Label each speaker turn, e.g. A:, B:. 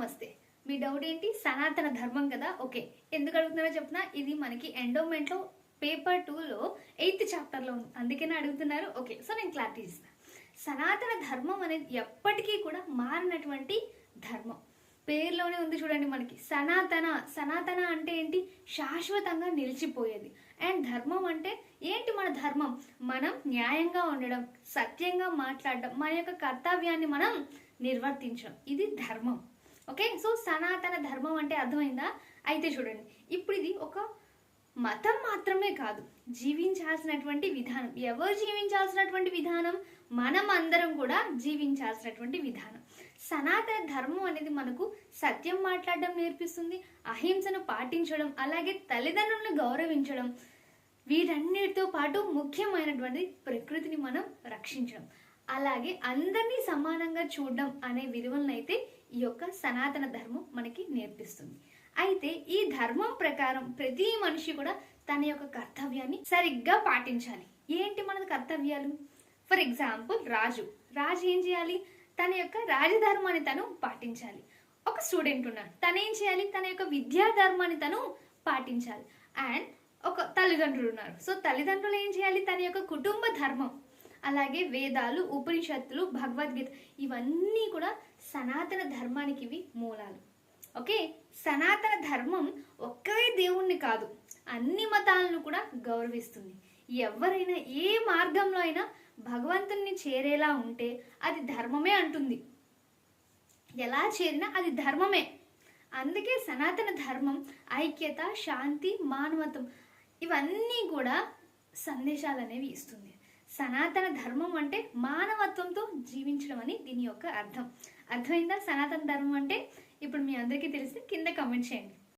A: నమస్తే. మీ డౌట్ ఏంటి? సనాతన ధర్మం కదా. ఓకే, ఎందుకు అడుగుతున్నారో చెప్పిన, ఇది మనకి ఎండోమెంట్ లో పేపర్ 2లో 8th చాప్టర్లో ఉంది, అందుకనే అడుగుతున్నారు. ఓకే, సో నేను క్లారిటీ ఇస్తాను. సనాతన ధర్మం అనేది ఎప్పటికీ కూడా మారినటువంటి ధర్మం. పేరులోనే ఉంది చూడండి మనకి సనాతన. సనాతన అంటే ఏంటి? శాశ్వతంగా నిలిచిపోయేది. అండ్ ధర్మం అంటే ఏంటి? మన ధర్మం మనం న్యాయంగా ఉండడం, సత్యంగా మాట్లాడడం, మన యొక్క కర్తవ్యాన్ని మనం నిర్వర్తించడం, ఇది ధర్మం. ఓకే, సో సనాతన ధర్మం అంటే అర్థమైందా? అయితే చూడండి, ఇప్పుడు ఇది ఒక మతం మాత్రమే కాదు, జీవించాల్సినటువంటి విధానం. ఎవరు జీవించాల్సినటువంటి విధానం? మనం అందరం కూడా జీవించాల్సినటువంటి విధానం. సనాతన ధర్మం అనేది మనకు సత్యం మాట్లాడడం నేర్పిస్తుంది, అహింసను పాటించడం, అలాగే తల్లిదండ్రులను గౌరవించడం, వీటన్నిటితో పాటు ముఖ్యమైనటువంటి ప్రకృతిని మనం రక్షించడం, అలాగే అందరినీ సమానంగా చూడడం అనే విలువలను అయితే ఈ యొక్క సనాతన ధర్మం మనకి నేర్పిస్తుంది. అయితే ఈ ధర్మం ప్రకారం ప్రతి మనిషి కూడా తన యొక్క కర్తవ్యాన్ని సరిగ్గా పాటించాలి. ఏంటి మన కర్తవ్యాలు? ఫర్ ఎగ్జాంపుల్, రాజు ఏం చేయాలి? తన యొక్క రాజధర్మాన్ని తను పాటించాలి. ఒక స్టూడెంట్ ఉన్నాడు, తను ఏం చేయాలి? తన యొక్క విద్యా ధర్మాన్ని తను పాటించాలి. అండ్ ఒక తల్లిదండ్రులు ఉన్నారు, సో తల్లిదండ్రులు ఏం చేయాలి? తన యొక్క కుటుంబ ధర్మం, అలాగే వేదాలు, ఉపనిషత్తులు, భగవద్గీత, ఇవన్నీ కూడా సనాతన ధర్మానికి ఇవి మూలాలు. ఓకే, సనాతన ధర్మం ఒకే దేవుణ్ణి కాదు, అన్ని మతాలను కూడా గౌరవిస్తుంది. ఎవరైనా ఏ మార్గంలో అయినా భగవంతుని చేరేలా ఉంటే అది ధర్మమే అంటుంది. ఎలా చేరినా అది ధర్మమే. అందుకే సనాతన ధర్మం ఐక్యత, శాంతి, మానవత్వం, ఇవన్నీ కూడా సందేశాలు అనేవి ఇస్తుంది. సనాతన ధర్మం అంటే మానవత్వంతో జీవించడం అని దీని యొక్క అర్థం. అర్థమైందా? సనాతన ధర్మం అంటే ఇప్పుడు మీ అందరికీ తెలిసి కింద కామెంట్ చేయండి.